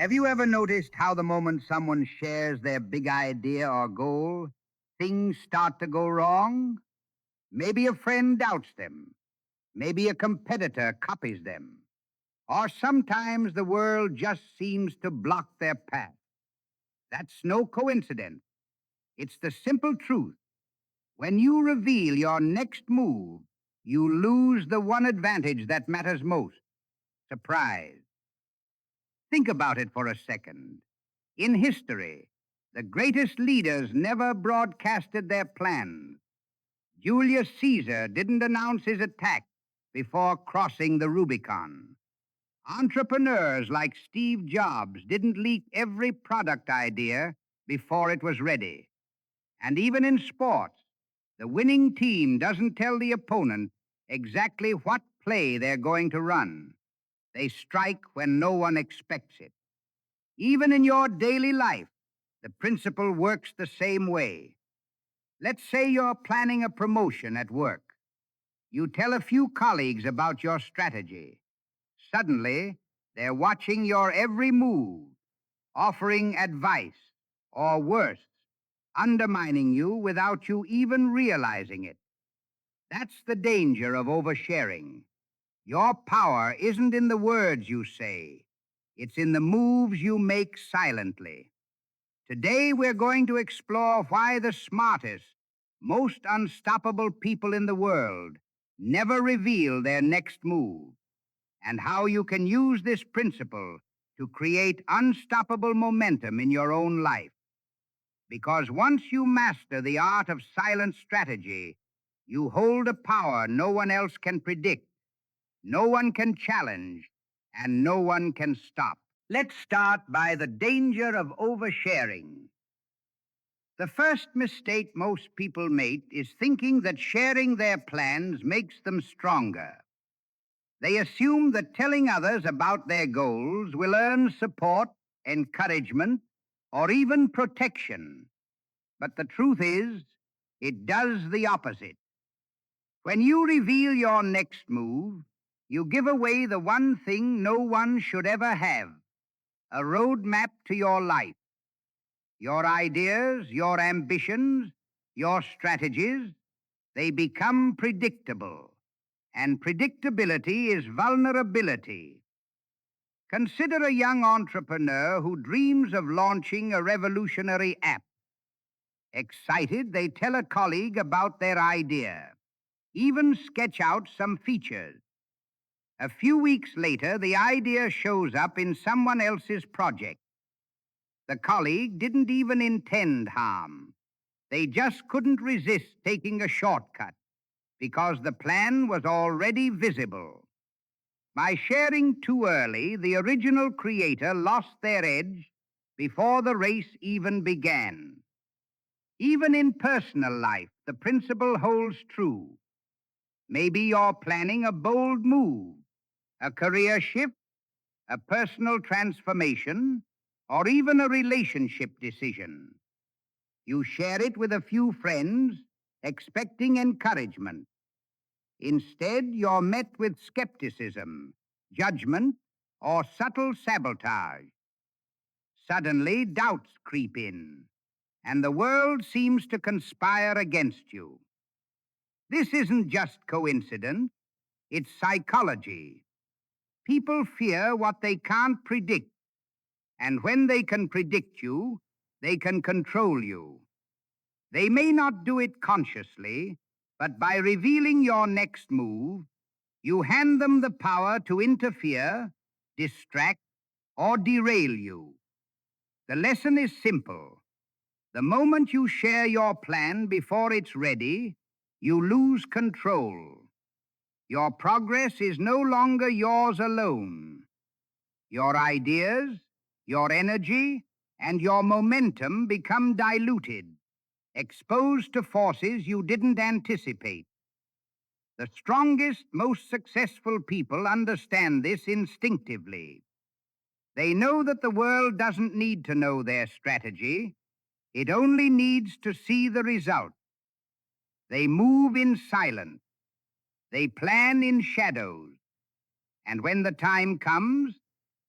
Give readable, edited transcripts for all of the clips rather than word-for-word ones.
Have you ever noticed how the moment someone shares their big idea or goal, things start to go wrong? Maybe a friend doubts them. Maybe a competitor copies them. Or sometimes the world just seems to block their path. That's no coincidence. It's the simple truth. When you reveal your next move, you lose the one advantage that matters most: surprise. Think about it for a second. In history, the greatest leaders never broadcasted their plans. Julius Caesar didn't announce his attack before crossing the Rubicon. Entrepreneurs like Steve Jobs didn't leak every product idea before it was ready. And even in sports, the winning team doesn't tell the opponent exactly what play they're going to run. They strike when no one expects it. Even in your daily life, the principle works the same way. Let's say you're planning a promotion at work. You tell a few colleagues about your strategy. Suddenly, they're watching your every move, offering advice, or worse, undermining you without you even realizing it. That's the danger of oversharing. Your power isn't in the words you say, it's in the moves you make silently. Today, we're going to explore why the smartest, most unstoppable people in the world never reveal their next move, and how you can use this principle to create unstoppable momentum in your own life. Because once you master the art of silent strategy, you hold a power no one else can predict, no one can challenge, and no one can stop. Let's start by the danger of oversharing. The first mistake most people make is thinking that sharing their plans makes them stronger. They assume that telling others about their goals will earn support, encouragement, or even protection. But the truth is, it does the opposite. When you reveal your next move, you give away the one thing no one should ever have: a roadmap to your life. Your ideas, your ambitions, your strategies, they become predictable. And predictability is vulnerability. Consider a young entrepreneur who dreams of launching a revolutionary app. Excited, they tell a colleague about their idea, even sketch out some features. A few weeks later, the idea shows up in someone else's project. The colleague didn't even intend harm. They just couldn't resist taking a shortcut because the plan was already visible. By sharing too early, the original creator lost their edge before the race even began. Even in personal life, the principle holds true. Maybe you're planning a bold move, a career shift, a personal transformation, or even a relationship decision. You share it with a few friends, expecting encouragement. Instead, you're met with skepticism, judgment, or subtle sabotage. Suddenly, doubts creep in, and the world seems to conspire against you. This isn't just coincidence, it's psychology. People fear what they can't predict, and when they can predict you, they can control you. They may not do it consciously, but by revealing your next move, you hand them the power to interfere, distract, or derail you. The lesson is simple. The moment you share your plan before it's ready, you lose control. Your progress is no longer yours alone. Your ideas, your energy, and your momentum become diluted, exposed to forces you didn't anticipate. The strongest, most successful people understand this instinctively. They know that the world doesn't need to know their strategy. It only needs to see the result. They move in silence. They plan in shadows. And when the time comes,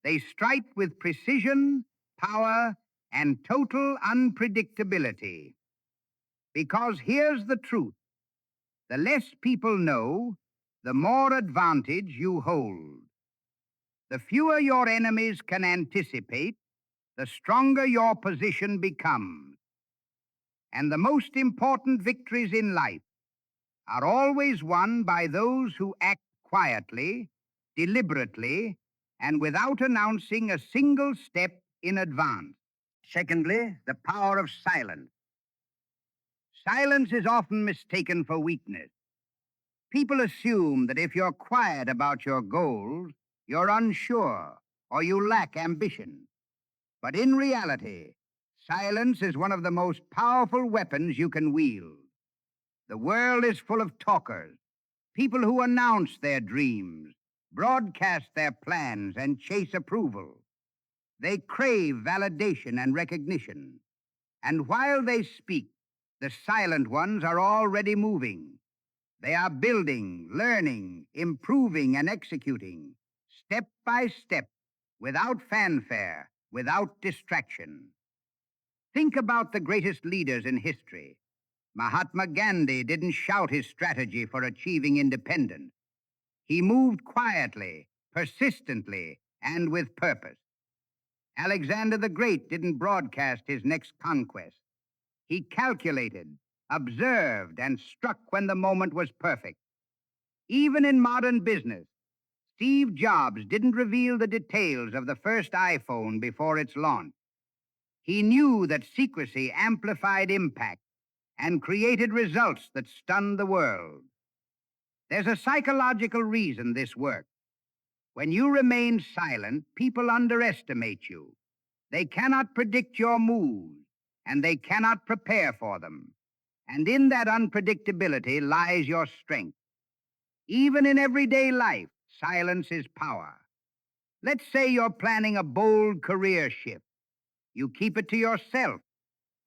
They strike with precision, power, and total unpredictability. Because here's the truth: the less people know, the more advantage you hold. The fewer your enemies can anticipate, the stronger your position becomes. And the most important victories in life are always won by those who act quietly, deliberately, and without announcing a single step in advance. Secondly, the power of silence. Silence is often mistaken for weakness. People assume that if you're quiet about your goals, you're unsure or you lack ambition. But in reality, silence is one of the most powerful weapons you can wield. The world is full of talkers, people who announce their dreams, broadcast their plans, and chase approval. They crave validation and recognition. And while they speak, the silent ones are already moving. They are building, learning, improving, and executing, step by step, without fanfare, without distraction. Think about the greatest leaders in history. Mahatma Gandhi didn't shout his strategy for achieving independence. He moved quietly, persistently, and with purpose. Alexander the Great didn't broadcast his next conquest. He calculated, observed, and struck when the moment was perfect. Even in modern business, Steve Jobs didn't reveal the details of the first iPhone before its launch. He knew that secrecy amplified impact and created results that stunned the world. There's a psychological reason this works. When you remain silent, people underestimate you. They cannot predict your moves, and they cannot prepare for them. And in that unpredictability lies your strength. Even in everyday life, silence is power. Let's say you're planning a bold career shift. You keep it to yourself,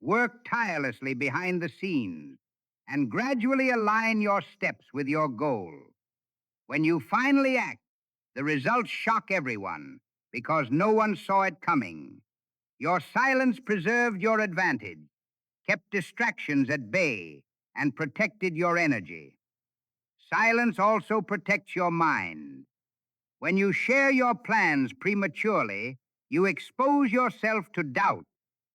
work tirelessly behind the scenes, and gradually align your steps with your goal. When you finally act, the results shock everyone because no one saw it coming. Your silence preserved your advantage, kept distractions at bay, and protected your energy. Silence also protects your mind. When you share your plans prematurely, you expose yourself to doubt,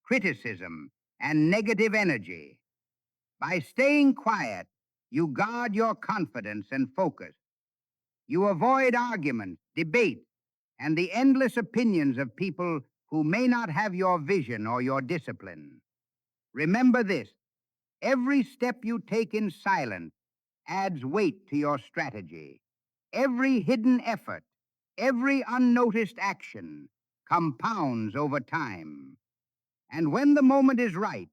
criticism, and negative energy. By staying quiet, you guard your confidence and focus. You avoid arguments, debates, and the endless opinions of people who may not have your vision or your discipline. Remember this: every step you take in silence adds weight to your strategy. Every hidden effort, every unnoticed action compounds over time. And when the moment is right,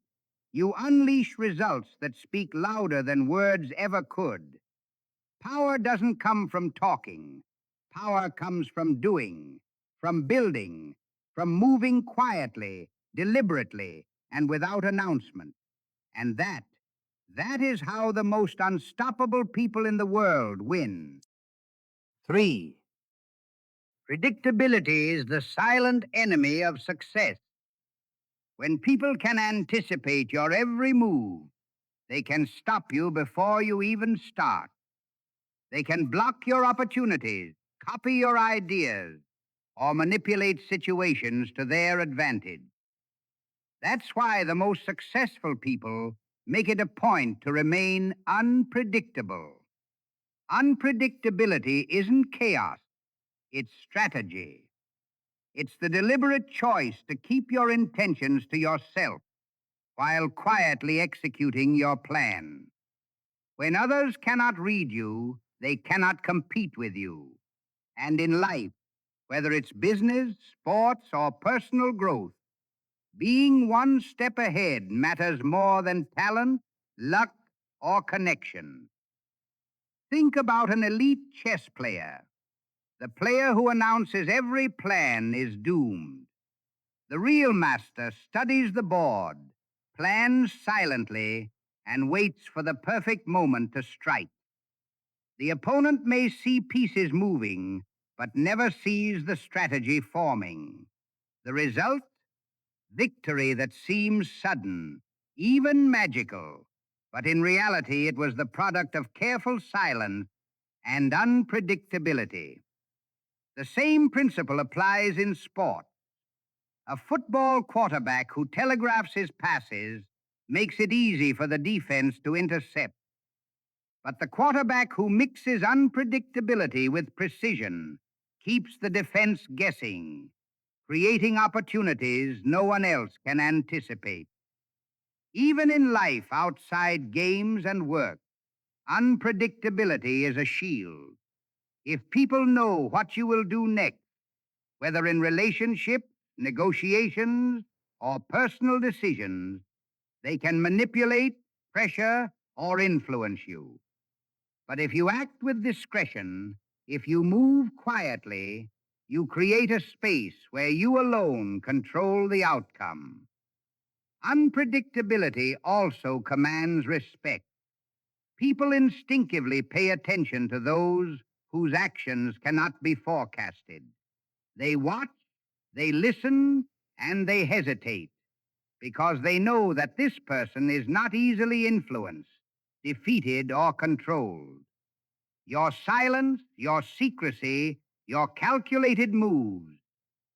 you unleash results that speak louder than words ever could. Power doesn't come from talking. Power comes from doing, from building, from moving quietly, deliberately, and without announcement. And that is how the most unstoppable people in the world win. 3. Predictability is the silent enemy of success. When people can anticipate your every move, they can stop you before you even start. They can block your opportunities, copy your ideas, or manipulate situations to their advantage. That's why the most successful people make it a point to remain unpredictable. Unpredictability isn't chaos, it's strategy. It's the deliberate choice to keep your intentions to yourself while quietly executing your plan. When others cannot read you, they cannot compete with you. And in life, whether it's business, sports, or personal growth, being one step ahead matters more than talent, luck, or connection. Think about an elite chess player. The player who announces every plan is doomed. The real master studies the board, plans silently, and waits for the perfect moment to strike. The opponent may see pieces moving, but never sees the strategy forming. The result? Victory that seems sudden, even magical, but in reality it was the product of careful silence and unpredictability. The same principle applies in sport. A football quarterback who telegraphs his passes makes it easy for the defense to intercept. But the quarterback who mixes unpredictability with precision keeps the defense guessing, creating opportunities no one else can anticipate. Even in life outside games and work, unpredictability is a shield. If people know what you will do next, whether in relationships, negotiations, or personal decisions, they can manipulate, pressure, or influence you. But if you act with discretion, if you move quietly, you create a space where you alone control the outcome. Unpredictability also commands respect. People instinctively pay attention to those whose actions cannot be forecasted. They watch, they listen, and they hesitate because they know that this person is not easily influenced, defeated, or controlled. Your silence, your secrecy, your calculated moves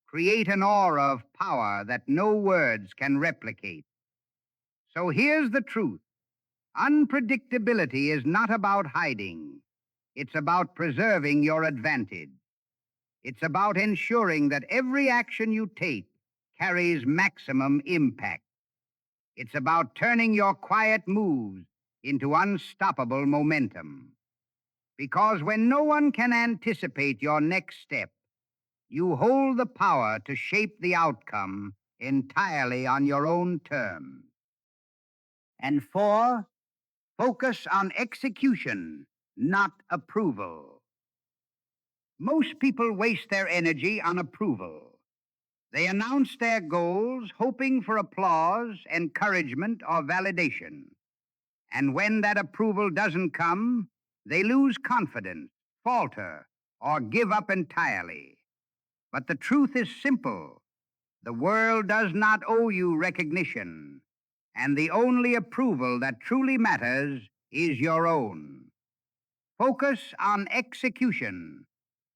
create an aura of power that no words can replicate. So here's the truth. Unpredictability is not about hiding. It's about preserving your advantage. It's about ensuring that every action you take carries maximum impact. It's about turning your quiet moves into unstoppable momentum. Because when no one can anticipate your next step, you hold the power to shape the outcome entirely on your own terms. And four, focus on execution, not approval. Most people waste their energy on approval. They announce their goals hoping for applause, encouragement, or validation. And when that approval doesn't come, they lose confidence, falter, or give up entirely. But the truth is simple. The world does not owe you recognition, and the only approval that truly matters is your own. Focus on execution.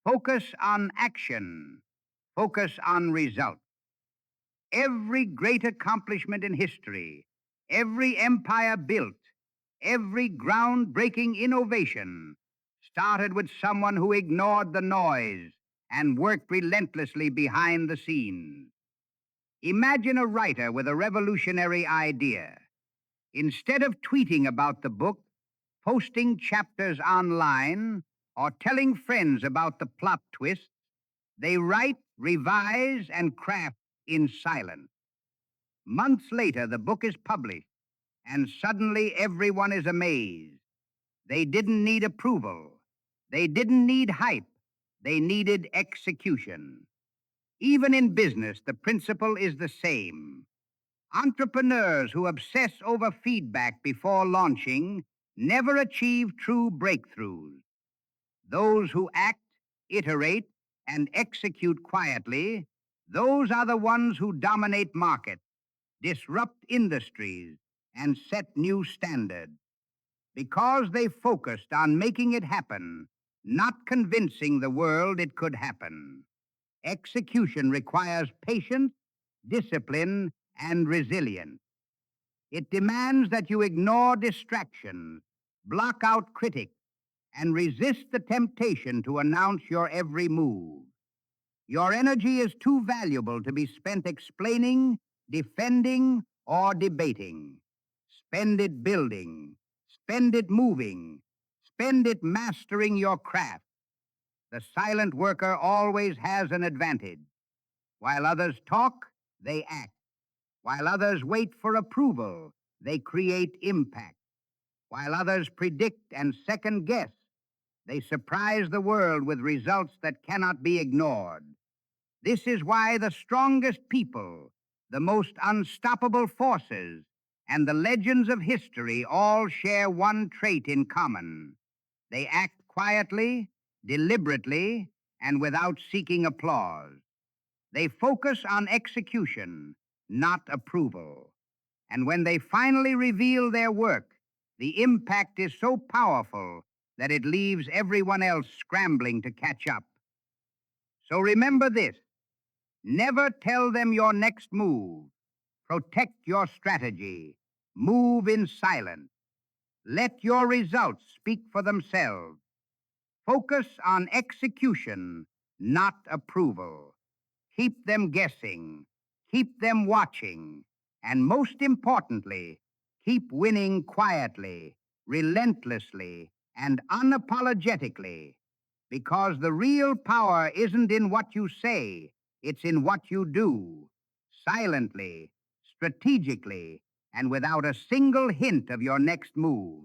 Focus on action. Focus on results. Every great accomplishment in history, every empire built, every groundbreaking innovation started with someone who ignored the noise and worked relentlessly behind the scenes. Imagine a writer with a revolutionary idea. Instead of tweeting about the book, posting chapters online, or telling friends about the plot twists, they write, revise, and craft in silence. Months later, the book is published, and suddenly everyone is amazed. They didn't need approval. They didn't need hype. They needed execution. Even in business, the principle is the same. Entrepreneurs who obsess over feedback before launching never achieve true breakthroughs. Those who act, iterate, and execute quietly, those are the ones who dominate markets, disrupt industries, and set new standards. Because they focused on making it happen, not convincing the world it could happen. Execution requires patience, discipline, and resilience. It demands that you ignore distractions, block out critics, and resist the temptation to announce your every move. Your energy is too valuable to be spent explaining, defending, or debating. Spend it building. Spend it moving. Spend it mastering your craft. The silent worker always has an advantage. While others talk, they act. While others wait for approval, they create impact. While others predict and second guess, they surprise the world with results that cannot be ignored. This is why the strongest people, the most unstoppable forces, and the legends of history all share one trait in common. They act quietly, deliberately, and without seeking applause. They focus on execution, not approval. And when they finally reveal their work, the impact is so powerful that it leaves everyone else scrambling to catch up. So remember this: never tell them your next move. Protect your strategy. Move in silence. Let your results speak for themselves. Focus on execution, not approval. Keep them guessing. Keep them watching. And most importantly, keep winning quietly, relentlessly, and unapologetically. Because the real power isn't in what you say, it's in what you do. Silently, strategically, and without a single hint of your next move.